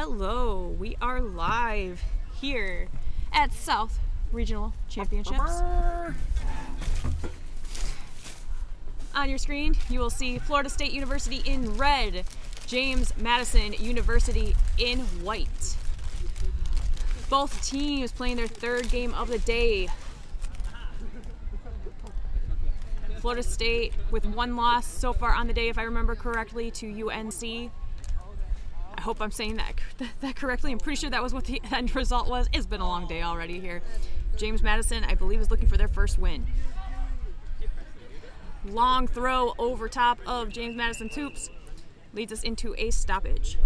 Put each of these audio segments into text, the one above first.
Hello, we are live here at South Regional Championships. On your screen, you will see Florida State University in red, James Madison University in white. Both teams playing their third game of the day. Florida State with one loss so far on the day, if I remember correctly, to UNC. I hope I'm saying that correctly. I'm pretty sure that was what the end result was. It's been a long day already here. James Madison, I believe, is looking for their first win. Long throw over top of James Madison's hoops leads us into a stoppage.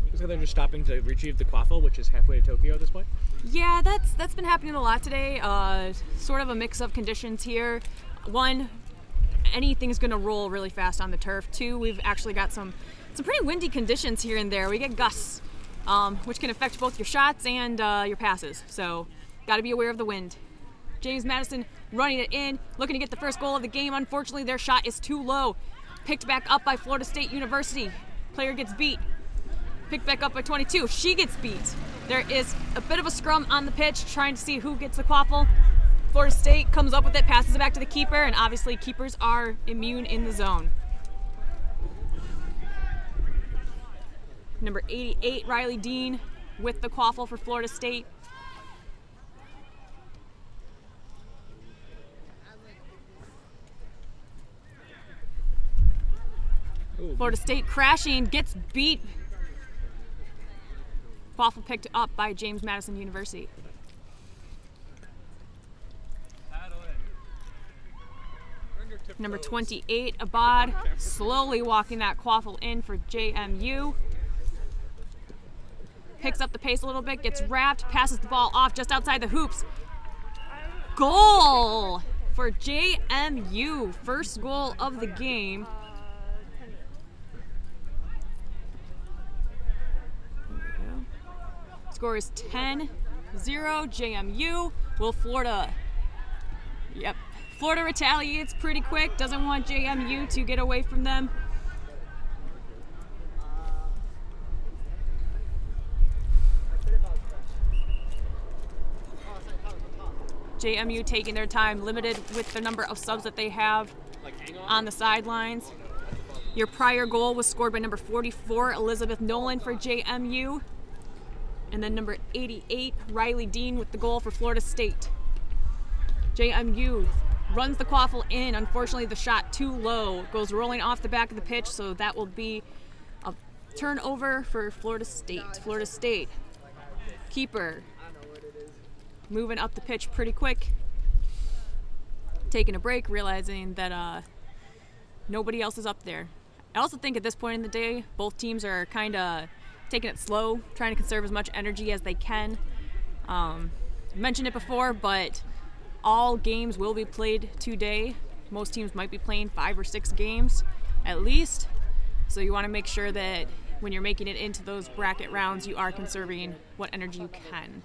Looks like they're just stopping to retrieve the quaffle, which is halfway to Tokyo at this point. Yeah, that's been happening a lot today. Sort of a mix of conditions here. One, anything's going to roll really fast on the turf. Two, we've actually got some pretty windy conditions here and there. We get gusts, which can affect both your shots and your passes. So, got to be aware of the wind. James Madison running it in, looking to get the first goal of the game. Unfortunately, their shot is too low. Picked back up by Florida State University. Player gets beat. Picked back up by 22. She gets beat. There is a bit of a scrum on the pitch, trying to see who gets the quaffle. Florida State comes up with it, passes it back to the keeper, and obviously keepers are immune in the zone. Number 88, Riley Dean, with the quaffle for Florida State. Florida State crashing, gets beat. Quaffle picked up by James Madison University. Number 28, Abad, slowly walking that quaffle in for JMU. Picks up the pace a little bit, gets wrapped, passes the ball off just outside the hoops. Goal for JMU, first goal of the game. Score is 10-0, JMU. Will Florida? Yep. Florida retaliates pretty quick, doesn't want JMU to get away from them. JMU taking their time, limited with the number of subs that they have on the sidelines. Your prior goal was scored by number 44, Elizabeth Nolan for JMU. And then number 88, Riley Dean with the goal for Florida State. JMU runs the quaffle in. Unfortunately, the shot too low. Goes rolling off the back of the pitch, so that will be a turnover for Florida State. Florida State, keeper, moving up the pitch pretty quick. Taking a break, realizing that nobody else is up there. I also think at this point in the day, both teams are kind of taking it slow, trying to conserve as much energy as they can. Mentioned it before, but all games will be played today. Most teams might be playing 5 or 6 games at least. So you want to make sure that when you're making it into those bracket rounds, you are conserving what energy you can.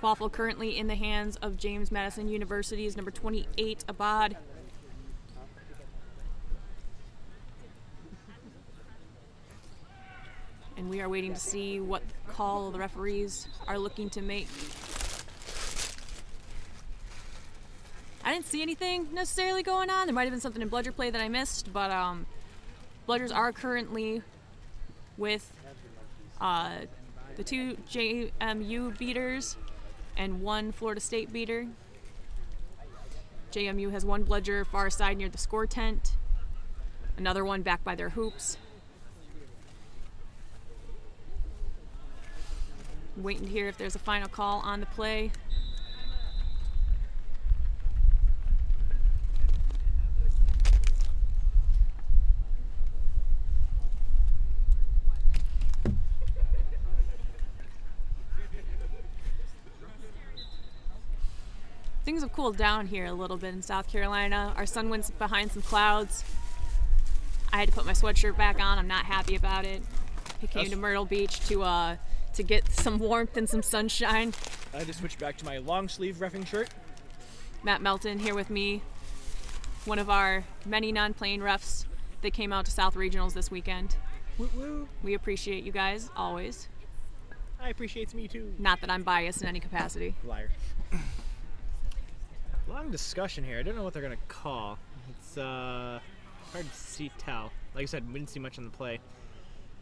Quaffle currently in the hands of James Madison University's number 28, Abad. And we are waiting to see what call the referees are looking to make. I didn't see anything necessarily going on. There might have been something in bludger play that I missed, but bludgers are currently with the 2 JMU beaters and 1 Florida State beater. JMU has 1 bludger far side near the score tent, another one back by their hoops. Waiting to hear if there's a final call on the play. Things have cooled down here a little bit in South Carolina. Our sun went behind some clouds. I had to put my sweatshirt back on. I'm not happy about it. I came to Myrtle Beach to get some warmth and some sunshine. I had to switch back to my long sleeve reffing shirt. Matt Melton here with me. one of our many non-playing refs that came out to South Regionals this weekend. Woo woo. We appreciate you guys always. I appreciates me too. Not that I'm biased in any capacity. Liar. Long discussion here. I don't know what they're gonna call. It's hard to tell. Like I said, we didn't see much on the play.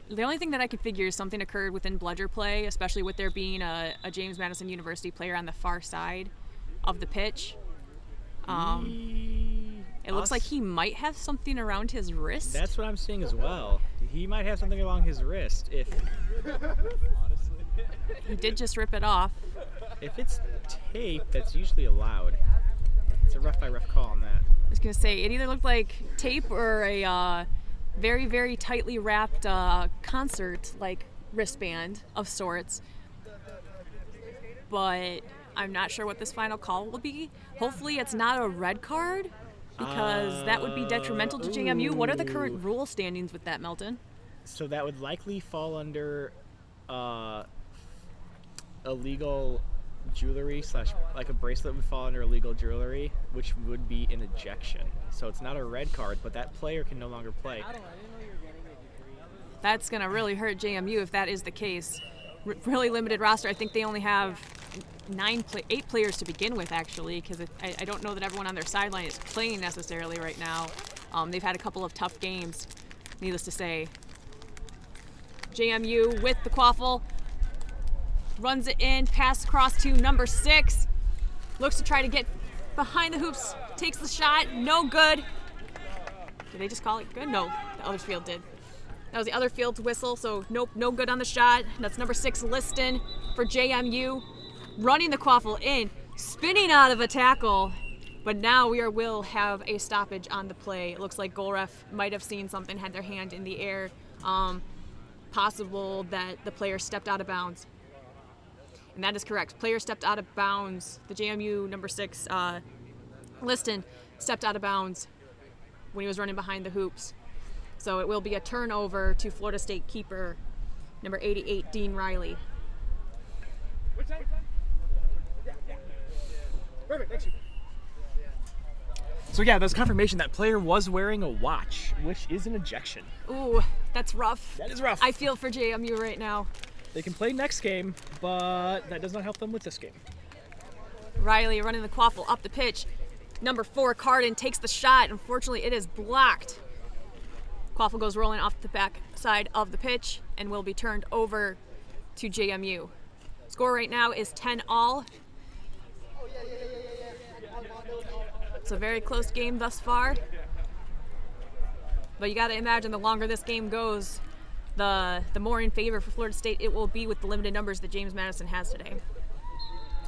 The only thing that I could figure is something occurred within bludger play, especially with there being a James Madison University player on the far side of the pitch. It looks like he might have something around his wrist. That's what I'm seeing as well. He might have something along his wrist. If He did just rip it off. If it's tape, that's usually allowed. It's a ref by ref call on that. I was going to say, it either looked like tape or a very, very tightly wrapped concert-like wristband of sorts. But I'm not sure what this final call will be. Hopefully it's not a red card, because that would be detrimental to JMU. What are the current rule standings with that, Melton? So that would likely fall under illegal jewelry / like a bracelet would fall under illegal jewelry, which would be an ejection. So it's not a red card, but that player can no longer play. That's going to really hurt JMU if that is the case. Really limited roster. I think they only have 8 players to begin with, actually, because I don't know that everyone on their sideline is playing necessarily right now. They've had a couple of tough games, needless to say. JMU with the quaffle. Runs it in, pass across to number 6. Looks to try to get behind the hoops. Takes the shot, no good. Did they just call it good? No, the other field did. That was the other field's whistle, so nope, no good on the shot. That's number 6, Liston for JMU. Running the quaffle in, spinning out of a tackle. But now will have a stoppage on the play. It looks like goal ref might have seen something, had their hand in the air. Possible that the player stepped out of bounds. And that is correct. Player stepped out of bounds. The JMU number 6, Liston, stepped out of bounds when he was running behind the hoops. So it will be a turnover to Florida State keeper number 88, Dean Riley. Perfect, thanks. So yeah, there's confirmation that player was wearing a watch, which is an ejection. Ooh, that's rough. That is rough. I feel for JMU right now. They can play next game, but that does not help them with this game. Riley running the quaffle up the pitch. Number 4, Carden, takes the shot. Unfortunately, it is blocked. Quaffle goes rolling off the back side of the pitch and will be turned over to JMU. Score right now is 10-all. It's a very close game thus far. But you got to imagine the longer this game goes, the more in favor for Florida State it will be with the limited numbers that James Madison has today.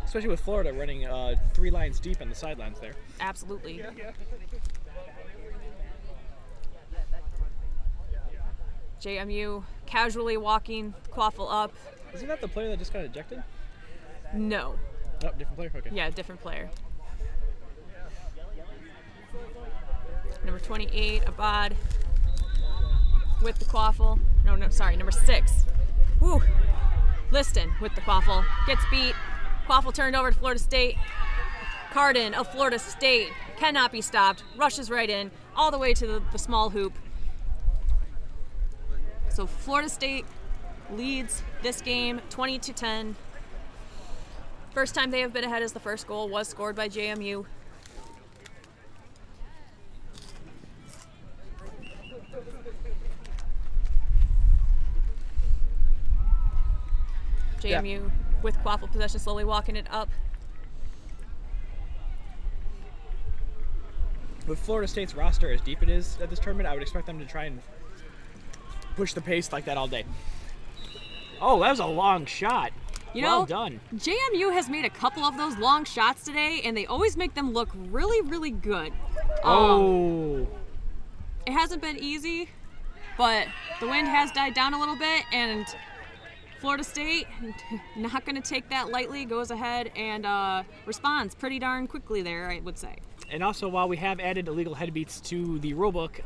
Especially with Florida running 3 lines deep on the sidelines there. Absolutely. JMU casually walking quaffle up. Isn't that the player that just got ejected? No. Oh, different player? Okay. Yeah, different player. Number 28, Abad, with the quaffle. No, sorry, number 6. Woo! Liston with the quaffle. Gets beat. Quaffle turned over to Florida State. Carden of Florida State cannot be stopped. Rushes right in, all the way to the small hoop. So Florida State leads this game 20-10. First time they have been ahead as the first goal was scored by JMU. JMU with quaffle possession, slowly walking it up. With Florida State's roster as deep it is at this tournament, I would expect them to try and push the pace like that all day. Oh, that was a long shot. Well done. JMU has made a couple of those long shots today, and they always make them look really, really good. It hasn't been easy, but the wind has died down a little bit, and Florida State, not going to take that lightly, goes ahead and responds pretty darn quickly there, I would say. And also, while we have added illegal head beats to the rulebook,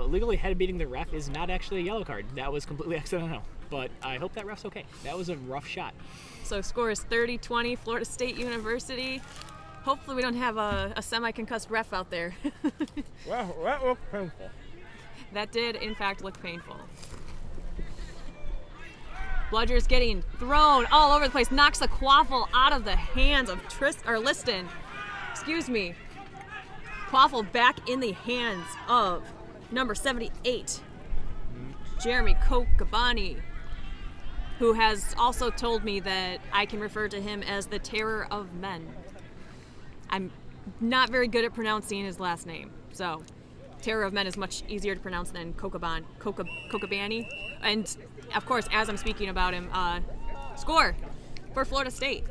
illegally head beating the ref is not actually a yellow card. That was completely accidental, but I hope that ref's okay. That was a rough shot. So score is 30-20, Florida State University. Hopefully we don't have a semi-concussed ref out there. Well, that looked painful. That did, in fact, look painful. Bludger's getting thrown all over the place. Knocks the quaffle out of the hands of Liston. Excuse me. Quaffle back in the hands of number 78, Jeremy Kokabani, who has also told me that I can refer to him as the terror of men. I'm not very good at pronouncing his last name, so terror of men is much easier to pronounce than Kokabani. And of course, as I'm speaking about him, score for Florida State.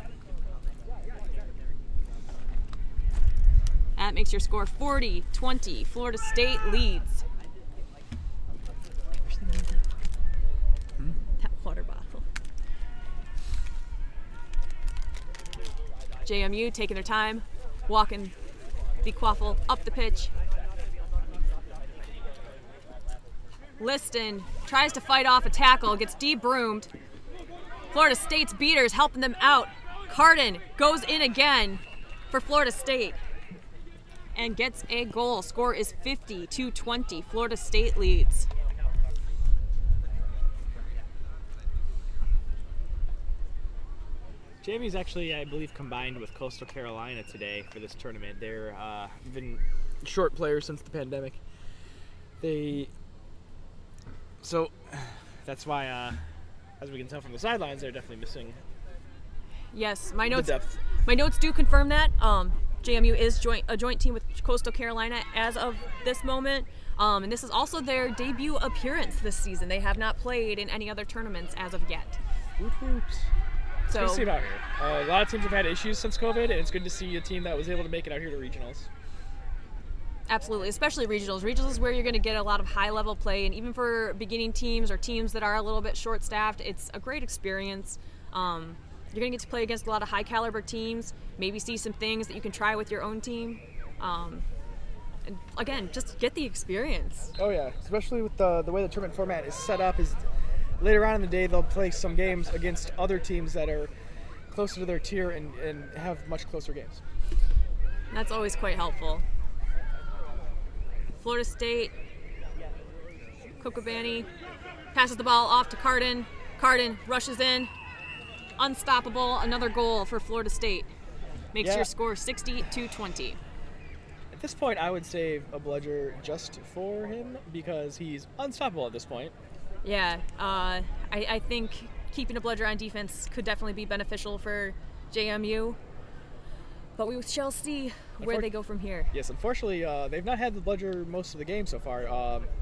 That makes your score 40-20. Florida State leads. That water bottle. JMU taking their time, walking the quaffle up the pitch. Liston tries to fight off a tackle, gets debroomed. Florida State's beaters helping them out. Carden goes in again for Florida State and gets a goal. Score is 50-20. Florida State leads. JMU's actually, I believe, combined with Coastal Carolina today for this tournament. They're been short players since the pandemic. So that's why, as we can tell from the sidelines, they're definitely missing. Yes, my notes. The depth. My notes do confirm that. JMU is a joint team with Coastal Carolina as of this moment, and this is also their debut appearance this season. They have not played in any other tournaments as of yet. Whoops. So Good to see it out here. A lot of teams have had issues since COVID, and it's good to see a team that was able to make it out here to regionals. absolutely, especially regionals. Regionals is where you're going to get a lot of high-level play, and even for beginning teams or teams that are a little bit short-staffed, it's a great experience. You're going to get to play against a lot of high-caliber teams, maybe see some things that you can try with your own team. And again, just get the experience. Oh yeah, especially with the way the tournament format is set up. Is later on in the day they'll play some games against other teams that are closer to their tier and have much closer games. That's always quite helpful. Florida State, Kokobani passes the ball off to Carden. Carden rushes in. Unstoppable. Another goal for Florida State. Makes your score 60-20. At this point, I would save a bludger just for him because he's unstoppable at this point. Yeah, I think keeping a bludger on defense could definitely be beneficial for JMU. But we shall see where they go from here. Yes, unfortunately, they've not had the bludger most of the game so far.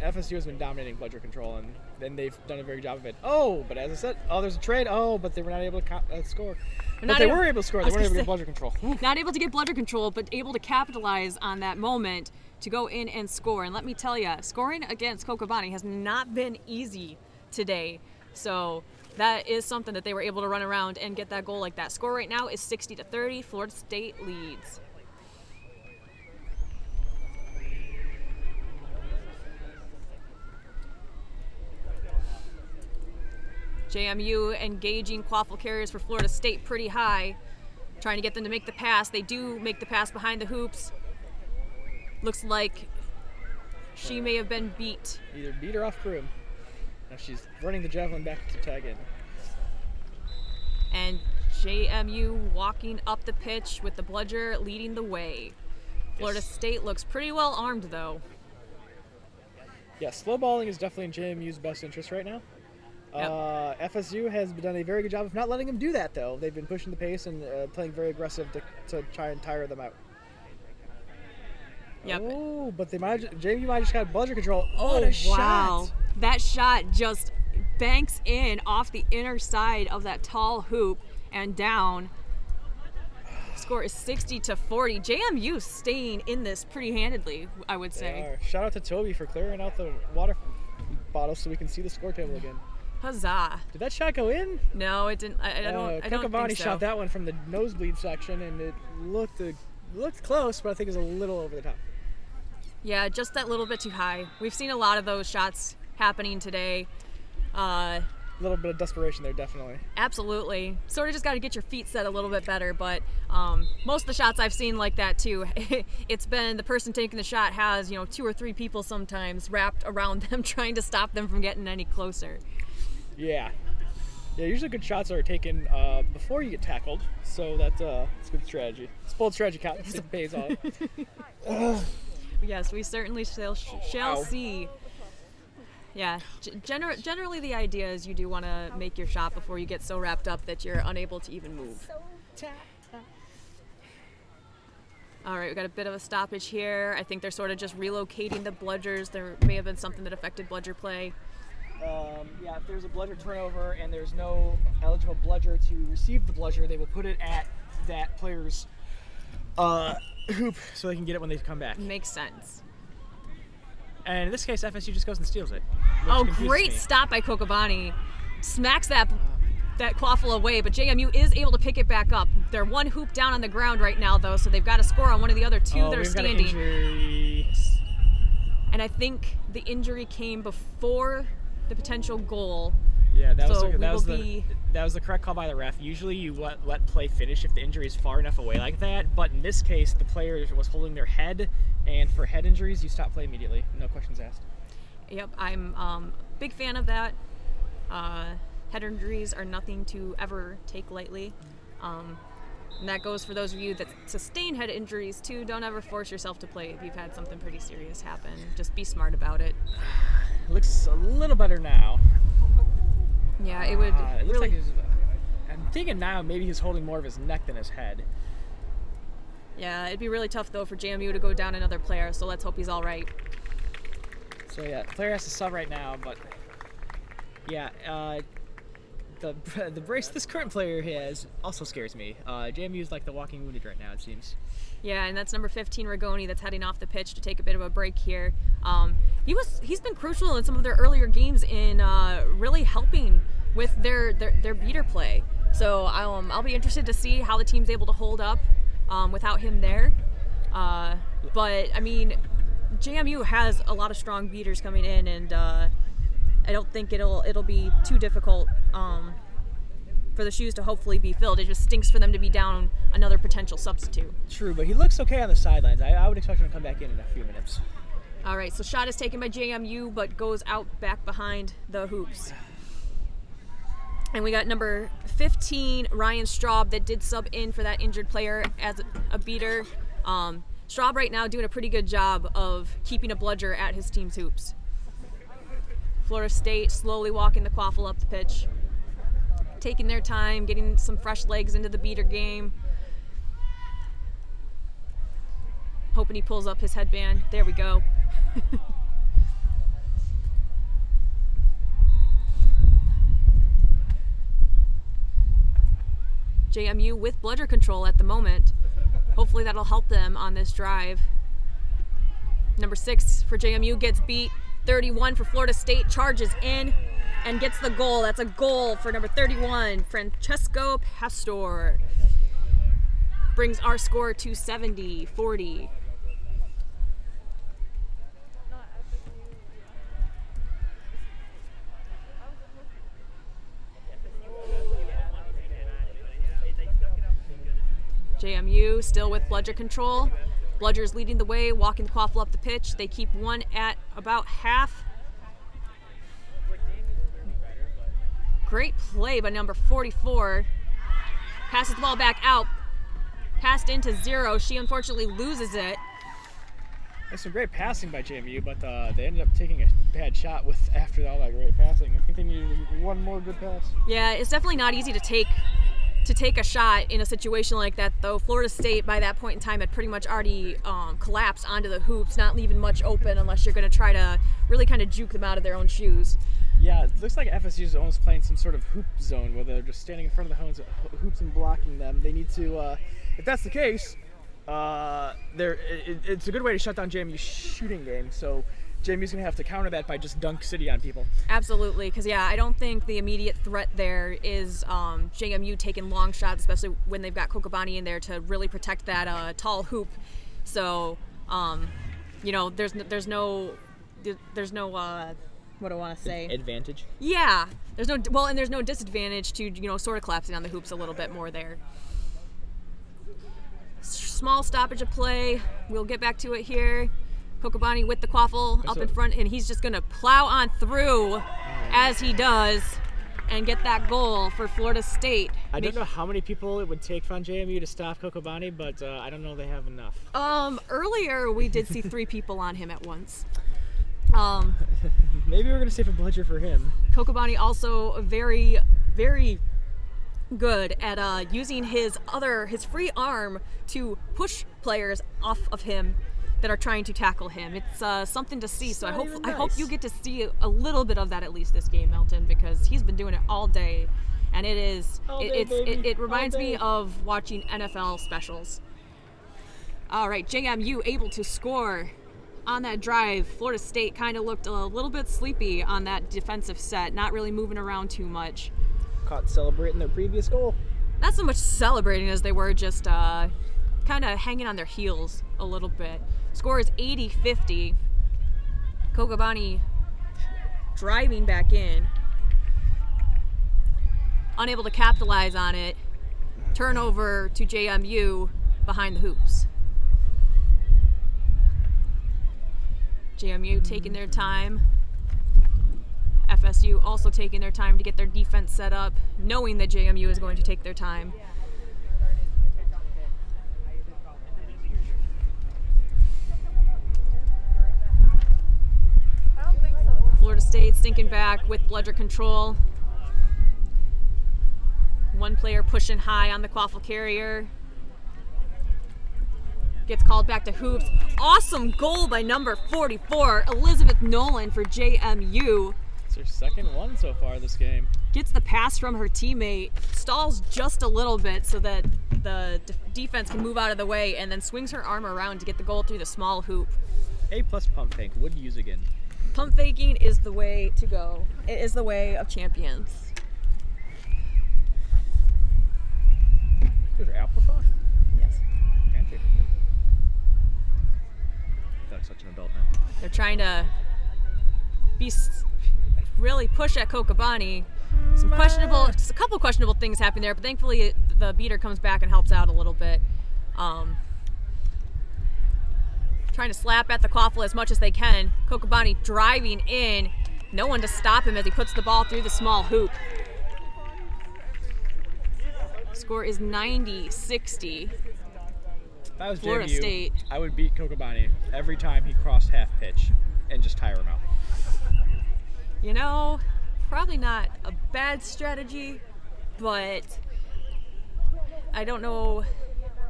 FSU has been dominating bludger control, and then they've done a very good job of it. Oh, but as I said, there's a trade. Oh, but they were not able to score. But they were able to score. They weren't able to get bludger control. Not able to get bludger control, but able to capitalize on that moment to go in and score. And let me tell you, scoring against Kokobani has not been easy today. So that is something that they were able to run around and get that goal like that. Score right now is 60-30. Florida State leads. JMU engaging quaffle carriers for Florida State pretty high, trying to get them to make the pass. They do make the pass behind the hoops. Looks like she may have been beat. Either beat or off broom. Now she's running the javelin back to tag in. And JMU walking up the pitch with the bludger leading the way. Florida State looks pretty well armed though. Yeah, slow balling is definitely in JMU's best interest right now. Yep. FSU has done a very good job of not letting them do that, though. They've been pushing the pace and playing very aggressive to try and tire them out. Yep. Oh, but JMU might just got bludger control. Oh, what a shot. That shot just banks in off the inner side of that tall hoop and down. Score is 60-40. JMU staying in this pretty handedly, I would say. Shout out to Toby for clearing out the water bottle so we can see the score table again. Huzzah. Did that shot go in? No, it didn't. I don't think so. Shot that one from the nosebleed section, and it looked close, but I think it was a little over the top. Yeah, just that little bit too high. We've seen a lot of those shots happening today. little bit of desperation there, definitely. Absolutely. Sort of just got to get your feet set a little bit better, but most of the shots I've seen like that too, it's been the person taking the shot has, 2 or 3 people sometimes wrapped around them trying to stop them from getting any closer. Yeah. Yeah, usually good shots are taken before you get tackled, so that's good strategy. It's bold strategy, counts. It pays off. Yes, we certainly shall see. Yeah, generally the idea is you do want to make your shot before you get so wrapped up that you're unable to even move. All right, we got a bit of a stoppage here. I think they're sort of just relocating the bludgers. There may have been something that affected bludger play. Yeah, if there's a bludger turnover and there's no eligible bludger to receive the bludger, they will put it at that player's hoop so they can get it when they come back. Makes sense. And in this case, FSU just goes and steals it. Oh, great stop by Kokobani. Smacks that quaffle away, but JMU is able to pick it back up. They're 1 hoop down on the ground right now, though, so they've got to score on one of the other 2 that are standing. Got an injury. And I think the injury came before the potential goal. Yeah, that was the correct call by the ref. Usually you let play finish if the injury is far enough away like that, but in this case the player was holding their head, and for head injuries you stop play immediately, no questions asked. Yep, I'm a big fan of that. Head injuries are nothing to ever take lightly. And that goes for those of you that sustain head injuries too. Don't ever force yourself to play if you've had something pretty serious happen. Just be smart about it. Looks a little better now. Yeah, it would it looks really... like I'm thinking now maybe he's holding more of his neck than his head. Yeah, it'd be really tough though for JMU to go down another player, so let's hope he's all right. So yeah, the player has to sub right now, but yeah, the brace this current player has also scares me. JMU is like the walking wounded right now, it seems. Yeah, and that's number 15 Rigoni that's heading off the pitch to take a bit of a break here. He's been crucial in some of their earlier games in really helping with their beater play. So I'll be interested to see how the team's able to hold up without him there. But I mean, JMU has a lot of strong beaters coming in, and I don't think it'll be too difficult for the shoes to hopefully be filled. It just stinks for them to be down another potential substitute. True, but he looks okay on the sidelines. I would expect him to come back in a few minutes. All right, so shot is taken by JMU, but goes out back behind the hoops. And we got number 15, Ryan Straub, that did sub in for that injured player as a beater. Straub right now doing a pretty good job of keeping a bludger at his team's hoops. Florida State slowly walking the quaffle up the pitch, taking their time, getting some fresh legs into the beater game. Hoping he pulls up his headband. There we go. JMU with bludger control at the moment. Hopefully that'll help them on this drive. Number 6 for JMU gets beat. 31 for Florida State charges in and gets the goal. That's a goal for number 31, Francesco Pastor. Brings our score to 70-40. JMU still with bludger control. Bludger's leading the way, walking the quaffle up the pitch. They keep one at about half. Great play by number 44. Passes the ball back out. Passed into 0. She unfortunately loses it. There's some great passing by JMU, but they ended up taking a bad shot after all that great passing. I think they needed one more good pass. Yeah, it's definitely not easy to take a shot in a situation like that, though. Florida State by that point in time had pretty much already collapsed onto the hoops, not leaving much open unless you're going to try to really kind of juke them out of their own shoes. Yeah, it looks like FSU is almost playing some sort of hoop zone where they're just standing in front of the hoops and blocking them. They need to, if that's the case, it's a good way to shut down JMU's shooting game. So JMU's going to have to counter that by just dunk city on people. Absolutely, because I don't think the immediate threat there is JMU taking long shots, especially when they've got Kokobani in there to really protect that tall hoop. So, there's no what do I want to say? Advantage. Yeah. There's no disadvantage to, sort of collapsing on the hoops a little bit more there. Small stoppage of play. We'll get back to it here. Kokobani with the quaffle up in front, and he's just going to plow on through as he does and get that goal for Florida State. I don't know how many people it would take from JMU to stop Kokobani, but I don't know they have enough. Earlier we did see 3 people on him at once. Maybe we're going to save a bludger for him. Kokobani also very, very good at using his free arm to push players off of him that are trying to tackle him. It's something to see. So I hope you get to see a little bit of that at least this game, Melton, because he's been doing it all day, and it reminds me of watching NFL specials. All right, JMU able to score on that drive. Florida State kind of looked a little bit sleepy on that defensive set, not really moving around too much. Caught celebrating their previous goal. Not so much celebrating as they were just kind of hanging on their heels a little bit. Score is 80-50. Kokobani driving back in. Unable to capitalize on it. Turnover to JMU behind the hoops. JMU taking their time. FSU also taking their time to get their defense set up, knowing that JMU is going to take their time. Florida State sinking back with bludger control. One player pushing high on the quaffle carrier. Gets called back to hoops. Awesome goal by number 44, Elizabeth Nolan for JMU. It's her second one so far this game. Gets the pass from her teammate, stalls just a little bit so that the defense can move out of the way, and then swings her arm around to get the goal through the small hoop. A+ pump fake, would use again. Pump faking is the way to go. It is the way of champions. There's applesauce? Yes. Fancy. I feel like such an adult now. They're trying to really push at Kokobani. Just a couple questionable things happen there, but thankfully the beater comes back and helps out a little bit. Trying to slap at the quaffle as much as they can. Kokobani driving in. No one to stop him as he puts the ball through the small hoop. Score is 90-60. If I was Florida JMU, State. I would beat Kokobani every time he crossed half pitch and just tire him out. Probably not a bad strategy, but I don't know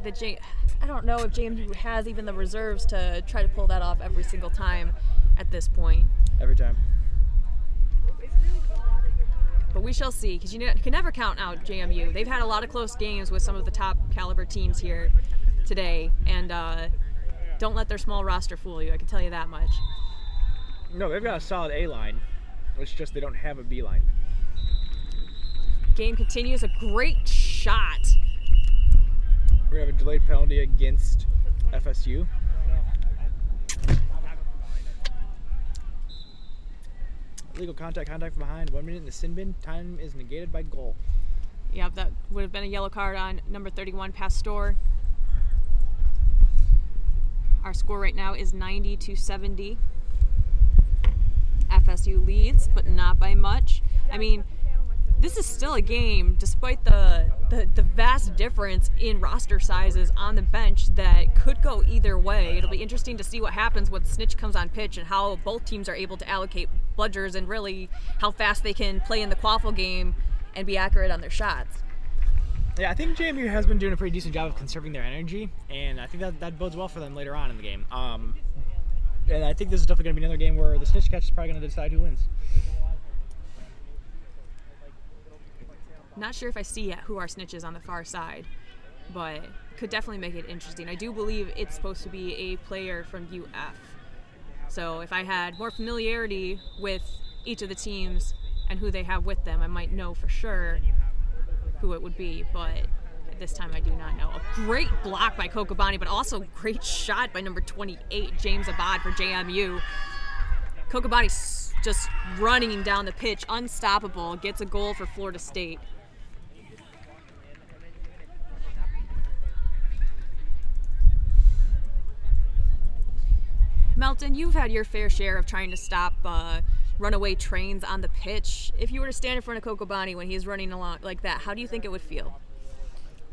if JMU has even the reserves to try to pull that off every single time at this point. Every time. But we shall see, because you can never count out JMU. They've had a lot of close games with some of the top caliber teams here today, and don't let their small roster fool you, I can tell you that much. No, they've got a solid A line. It's just they don't have a B line. Game continues. A great shot. We're going to have a delayed penalty against FSU. Illegal contact from behind. 1 minute in the sin bin. Time is negated by goal. Yeah, that would have been a yellow card on number 31, Pastor. Our score right now is 90-70. FSU leads, but not by much. I mean, this is still a game, despite the vast difference in roster sizes on the bench, that could go either way. It'll be interesting to see what happens when Snitch comes on pitch and how both teams are able to allocate bludgers and really how fast they can play in the quaffle game and be accurate on their shots. Yeah, I think JMU has been doing a pretty decent job of conserving their energy, and I think that bodes well for them later on in the game. And I think this is definitely going to be another game where the snitch catch is probably going to decide who wins. Not sure if I see yet who our snitch is on the far side, but could definitely make it interesting. I do believe it's supposed to be a player from UF. So if I had more familiarity with each of the teams and who they have with them, I might know for sure who it would be, but at this time I do not know. A great block by Kokobani, but also great shot by number 28, James Abad for JMU. Kokobani just running down the pitch, unstoppable, gets a goal for Florida State. Melton, you've had your fair share of trying to stop runaway trains on the pitch. If you were to stand in front of Kokobani when he's running along like that, how do you think it would feel?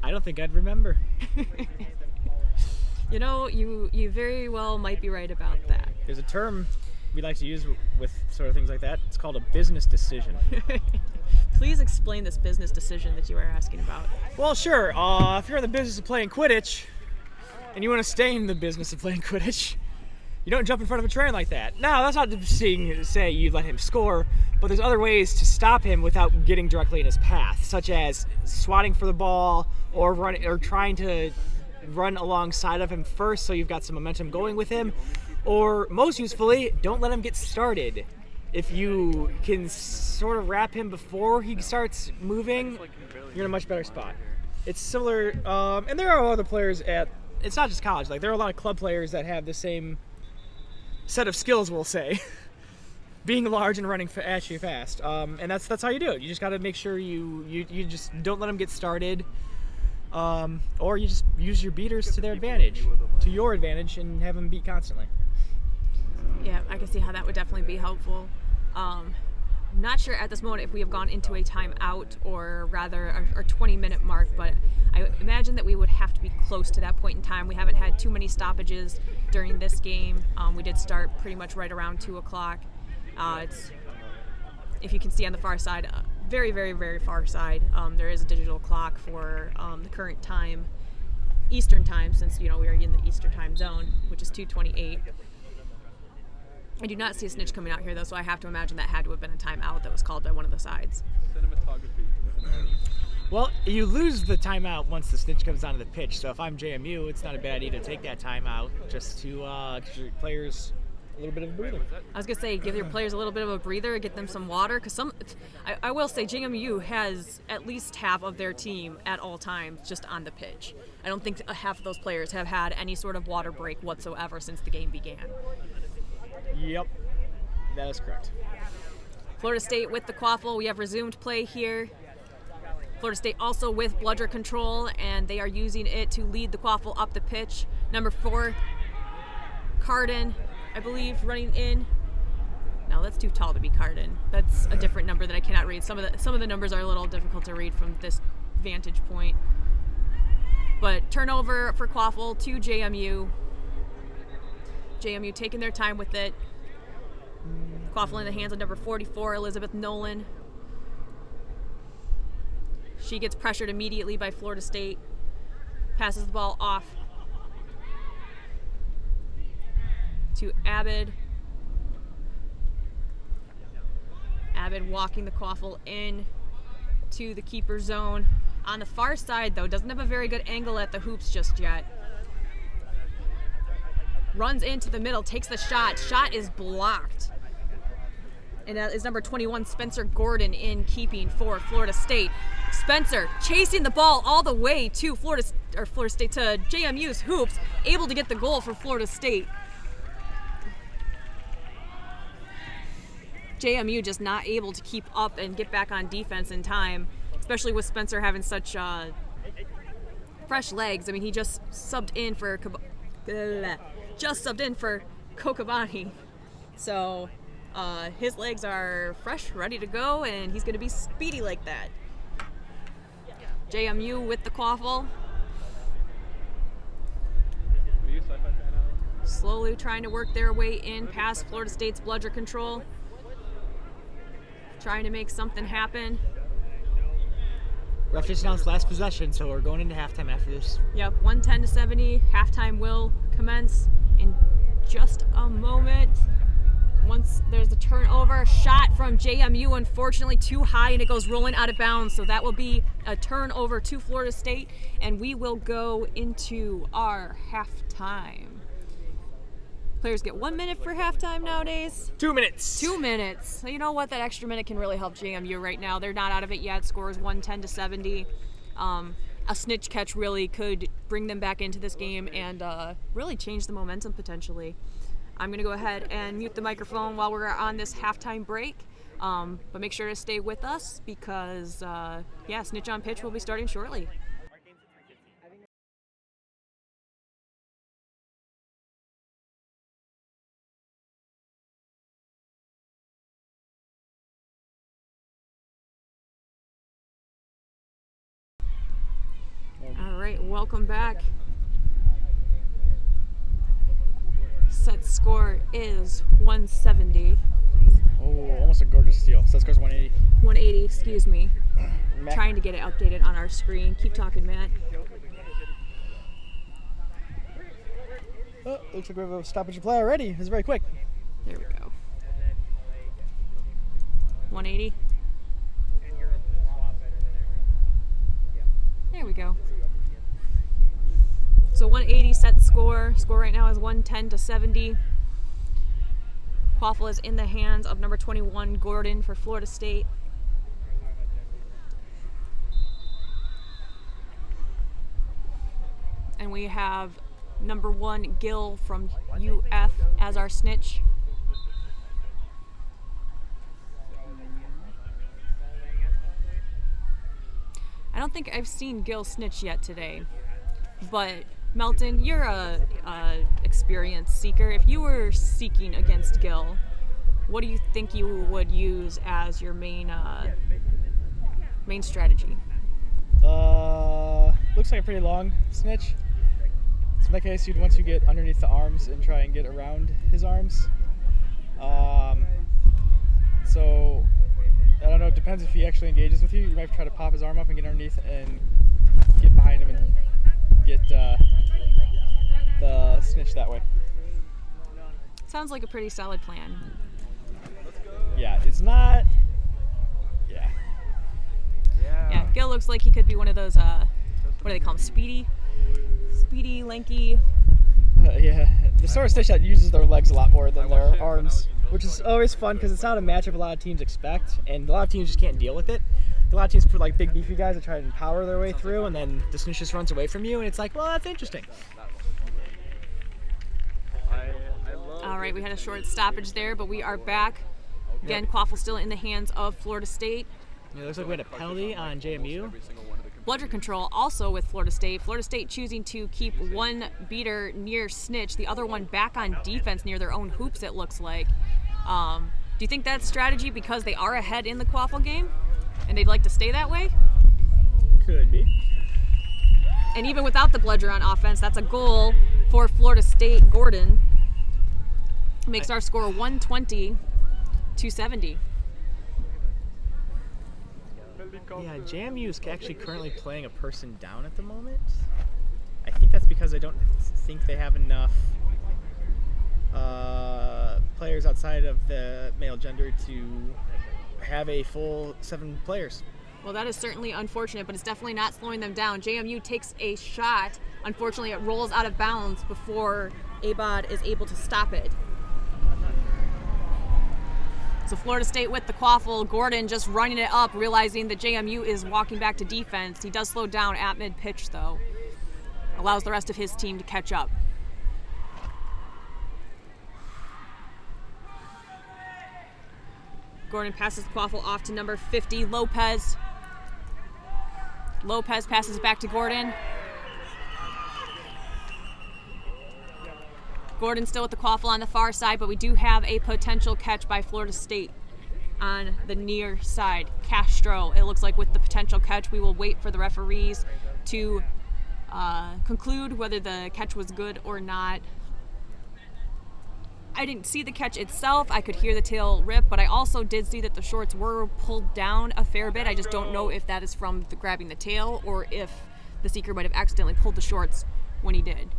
I don't think I'd remember. You know, you very well might be right about that. There's a term we like to use with sort of things like that. It's called a business decision. Please explain this business decision that you are asking about. Well, sure. If you're in the business of playing Quidditch and you want to stay in the business of playing Quidditch, you don't jump in front of a train like that. Now, that's not to say you let him score, but there's other ways to stop him without getting directly in his path, such as swatting for the ball or trying to run alongside of him first so you've got some momentum going with him, or most usefully, don't let him get started. If you can sort of wrap him before he starts moving, you're in a much better spot. It's similar, and there are other players it's not just college, like there are a lot of club players that have the same set of skills, we'll say, being large and running at you fast, and that's how you do it. You just got to make sure you just don't let them get started, or you just use your beaters to your advantage, and have them beat constantly. Yeah, I can see how that would definitely be helpful. Not sure at this moment if we have gone into a timeout or rather our 20-minute mark, but I imagine that we would have to be close to that point in time. We haven't had too many stoppages during this game. We did start pretty much right around 2 o'clock. It's, if you can see on the far side, very, very, very far side, there is a digital clock for the current time, Eastern time, since we are in the Eastern time zone, which is 2:28. I do not see a snitch coming out here, though, so I have to imagine that had to have been a timeout that was called by one of the sides. Well, you lose the timeout once the snitch comes onto the pitch, so if I'm JMU, it's not a bad idea to take that timeout just to give your players a little bit of a breather. I was going to say, give your players a little bit of a breather, get them some water, because I will say JMU has at least half of their team at all times just on the pitch. I don't think half of those players have had any sort of water break whatsoever since the game began. Yep, that is correct. Florida State with the quaffle. We have resumed play here. Florida State also with bludger control, and they are using it to lead the quaffle up the pitch. Number 4, Carden, I believe, running in. No, that's too tall to be Carden. That's a different number that I cannot read. Some of the numbers are a little difficult to read from this vantage point. But turnover for quaffle to JMU. JMU taking their time with it. Quaffle in the hands of number 44, Elizabeth Nolan. She gets pressured immediately by Florida State. Passes the ball off to Abed. Abed walking the quaffle in to the keeper zone. On the far side, though, doesn't have a very good angle at the hoops just yet. Runs into the middle, takes the shot. Shot is blocked. And that is number 21, Spencer Gordon, in keeping for Florida State. Spencer chasing the ball all the way to Florida State, to JMU's hoops, able to get the goal for Florida State. JMU just not able to keep up and get back on defense in time, especially with Spencer having such fresh legs. I mean, he just subbed in for Kokobani. So his legs are fresh, ready to go, and he's going to be speedy like that. JMU with the quaffle. Slowly trying to work their way in past Florida State's bludger control. Trying to make something happen. Ref just announced last possession, so we're going into halftime after this. Yep, 110-70. Halftime will commence in just a moment. Once there's a turnover, shot from JMU, unfortunately too high, and it goes rolling out of bounds. So that will be a turnover to Florida State, and we will go into our halftime. Players get 1 minute for halftime nowadays. 2 minutes. 2 minutes. So you know what? That extra minute can really help JMU right now. They're not out of it yet. Scores 110-70. A snitch catch really could bring them back into this game and really change the momentum potentially. I'm going to go ahead and mute the microphone while we're on this halftime break. But make sure to stay with us because, Snitch on Pitch will be starting shortly. All right, welcome back. Set score is 170. Oh, almost a gorgeous steal. Set score's 180. 180, excuse me. Matt. Trying to get it updated on our screen. Keep talking, Matt. Oh, looks like we have a stoppage of play already. It's very quick. There we go. 180. There we go. So 180 set score. Score right now is 110-70. Quaffle is in the hands of number 21, Gordon, for Florida State. And we have number 1, Gill from UF as our snitch. I don't think I've seen Gill snitch yet today, but Melton, you're a experienced seeker. If you were seeking against Gill, what do you think you would use as your main strategy? Looks like a pretty long snitch. So in that case, you'd want to get underneath the arms and try and get around his arms. So I don't know. It depends if he actually engages with you. You might try to pop his arm up and get underneath and get behind him and get the snitch that way. Sounds like a pretty solid plan. Yeah, it's not. Yeah, Gill looks like he could be one of those, what do they call them, speedy, lanky. The sort of snitch that uses their legs a lot more than their arms, which is always fun because it's not a matchup a lot of teams expect, and a lot of teams just can't deal with it. A lot of teams put like big beefy guys that try to power their way through, and then the snitch just runs away from you, and it's like, well, that's interesting. All right, we had a short stoppage there, but we are back. Again, Quaffle still in the hands of Florida State. It looks like we had a penalty on JMU. Bludger control also with Florida State. Florida State choosing to keep one beater near snitch, the other one back on defense near their own hoops, it looks like. Do you think that's strategy because they are ahead in the Quaffle game and they'd like to stay that way? Could be. And even without the bludger on offense, that's a goal for Florida State. Gordon makes our score 120-70. Yeah, JMU is actually currently playing a person down at the moment. I think that's because I don't think they have enough players outside of the male gender to have a full 7 players. Well, that is certainly unfortunate, but it's definitely not slowing them down. JMU takes a shot. Unfortunately, it rolls out of bounds before Abad is able to stop it. So Florida State with the Quaffle. Gordon just running it up, realizing that JMU is walking back to defense. He does slow down at mid-pitch, though. Allows the rest of his team to catch up. Gordon passes the Quaffle off to number 50, Lopez. Lopez passes it back to Gordon. Gordon still with the Quaffle on the far side, but we do have a potential catch by Florida State on the near side. Castro, it looks like with the potential catch, we will wait for the referees to conclude whether the catch was good or not. I didn't see the catch itself. I could hear the tail rip, but I also did see that the shorts were pulled down a fair bit. I just don't know if that is from grabbing the tail or if the seeker might have accidentally pulled the shorts when he did.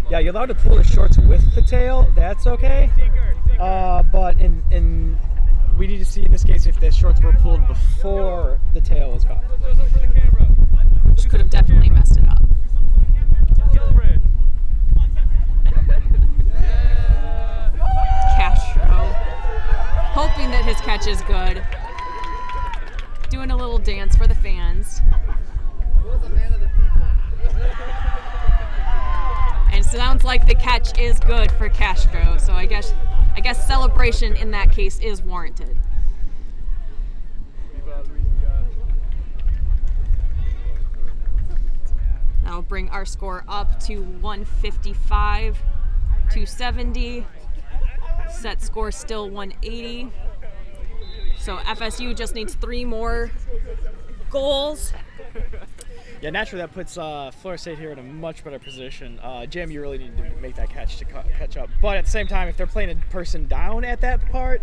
Yeah, you're allowed to pull the shorts with the tail. That's okay. But we need to see in this case if the shorts were pulled before the tail was caught. Which could have definitely messed it up. Castro, hoping that his catch is good. Doing a little dance for the fans. And sounds like the catch is good for Castro, so I guess celebration in that case is warranted. That'll bring our score up to 155, 270. Set score still 180. So FSU just needs 3 more goals. Yeah, naturally that puts Florida State here in a much better position. JMU really needed to make that catch to catch up. But at the same time, if they're playing a person down at that part,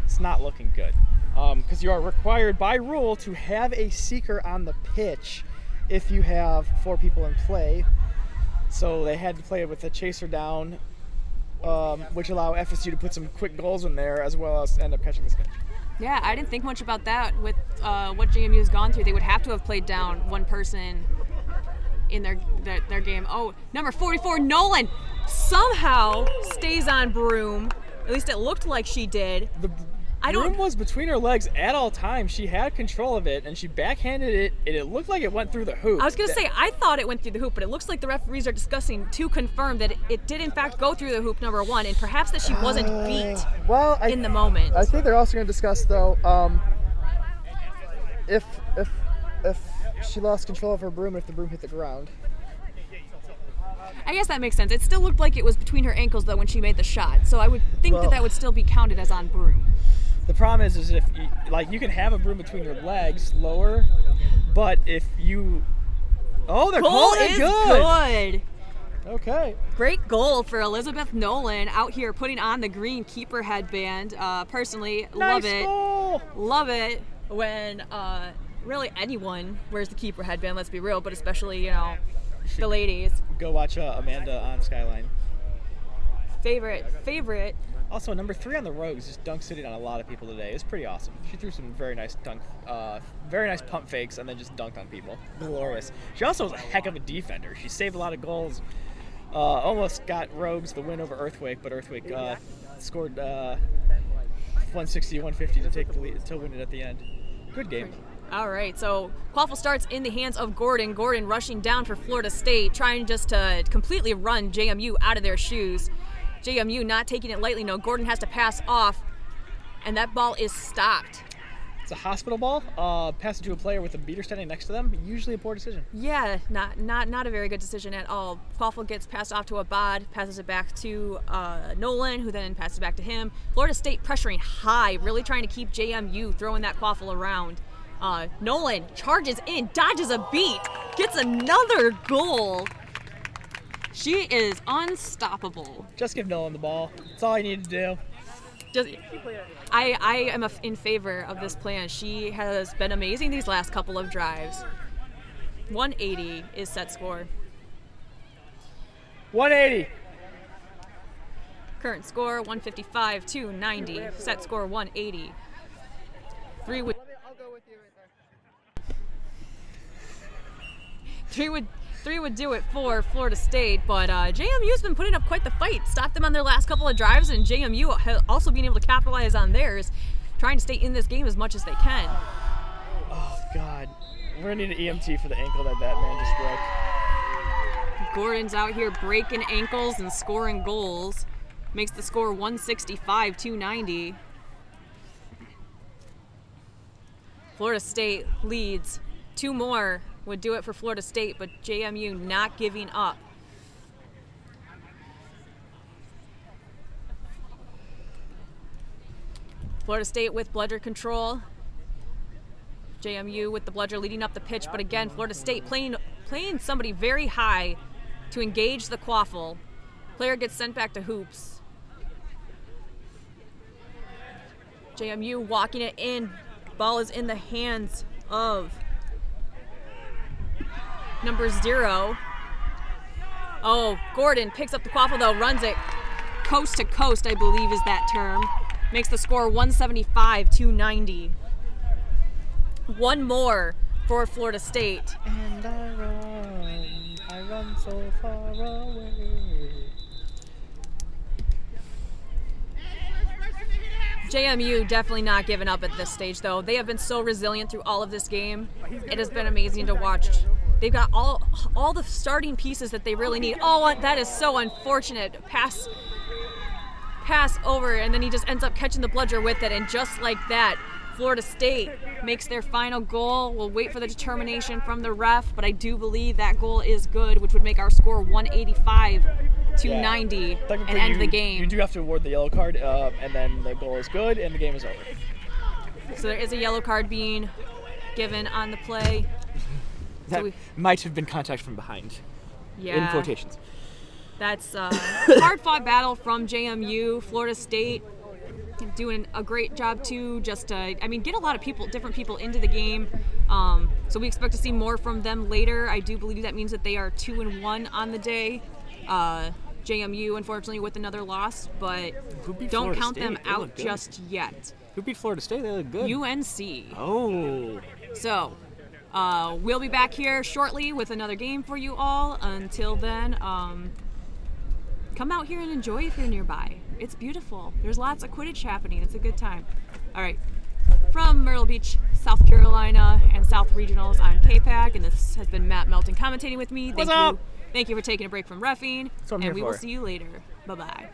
it's not looking good. Because you are required by rule to have a seeker on the pitch if you have 4 people in play. So they had to play it with a chaser down, which allow FSU to put some quick goals in there as well as end up catching this catch. Yeah, I didn't think much about that with what JMU has gone through. They would have to have played down one person in their game. Oh, number 44, Nolan, somehow stays on broom. At least it looked like she did. The broom was between her legs at all times. She had control of it, and she backhanded it, and it looked like it went through the hoop. I was going to say, I thought it went through the hoop, but it looks like the referees are discussing to confirm that it did in fact go through the hoop, number 1, and perhaps that she wasn't beat in the moment. I think they're also going to discuss, though, if she lost control of her broom, if the broom hit the ground. I guess that makes sense. It still looked like it was between her ankles, though, when she made the shot, so I would think that would still be counted as on broom. The problem is if you can have a broom between your legs lower, but if you their goal is good. Okay. Great goal for Elizabeth Nolan out here putting on the green keeper headband. Personally, love it. Goal. Love it when really anyone wears the keeper headband. Let's be real, but especially the ladies. Go watch Amanda on Skyline. Favorite. Also, number 3 on the Rogues just dunk city on a lot of people today. It's pretty awesome. She threw some very nice very nice pump fakes and then just dunked on people. Glorious. She also was a heck of a defender. She saved a lot of goals. Almost got Rogues the win over Earthquake, but Earthquake scored 160-150 to take the lead to win it at the end. Good game. All right, so quaffle starts in the hands of Gordon. Gordon rushing down for Florida State, trying just to completely run JMU out of their shoes. JMU not taking it lightly. No, Gordon has to pass off, and that ball is stopped. It's a hospital ball. Pass it to a player with a beater standing next to them. Usually a poor decision. Yeah, not a very good decision at all. Quaffle gets passed off to Abad, passes it back to Nolan, who then passes it back to him. Florida State pressuring high, really trying to keep JMU throwing that Quaffle around. Nolan charges in, dodges a beat, gets another goal. She is unstoppable. Just give Nolan the ball. That's all I need to do. I am in favor of this plan. She has been amazing these last couple of drives. 180 is set score. 180. Current score 155-290. Set score 180. Three would do it for Florida State, but JMU's been putting up quite the fight. Stopped them on their last couple of drives, and JMU has also been able to capitalize on theirs, trying to stay in this game as much as they can. Oh, God. We're going to need an EMT for the ankle that man just broke. Gordon's out here breaking ankles and scoring goals. Makes the score 165-290. Florida State leads. 2 more would do it for Florida State, but JMU not giving up. Florida State with bludger control. JMU with the bludger leading up the pitch, but again, Florida State playing somebody very high to engage the quaffle. Player gets sent back to hoops. JMU walking it in. Ball is in the hands of number 0. Oh, Gordon picks up the quaffle though, runs it coast to coast, I believe is that term. Makes the score 175-290. 1 more for Florida State. And I run so far away. JMU definitely not giving up at this stage though. They have been so resilient through all of this game. It has been amazing to watch They've got all the starting pieces that they really need. Oh, that is so unfortunate. Pass over, and then he just ends up catching the bludger with it, and just like that, Florida State makes their final goal. We'll wait for the determination from the ref, but I do believe that goal is good, which would make our score 185 to 90 and end the game. You do have to award the yellow card, and then the goal is good, and the game is over. So there is a yellow card being given on the play. That might have been contact from behind. Yeah. In quotations. That's a hard-fought battle from JMU. Florida State doing a great job too. Just get a lot of different people into the game. So we expect to see more from them later. I do believe that means that they are 2-1 on the day. JMU, unfortunately, with another loss, but don't count them out just yet. Who beat Florida State? They look good. UNC. Oh. So. We'll be back here shortly with another game for you all. Until then, come out here and enjoy if you're nearby. It's beautiful. There's lots of Quidditch happening. It's a good time. All right. From Myrtle Beach, South Carolina, and South Regionals, I'm K-Pack, and this has been Matt Melton commentating with me. What's up? Thank you for taking a break from reffing, That's what I'm and here we will for. see you later. Bye-bye.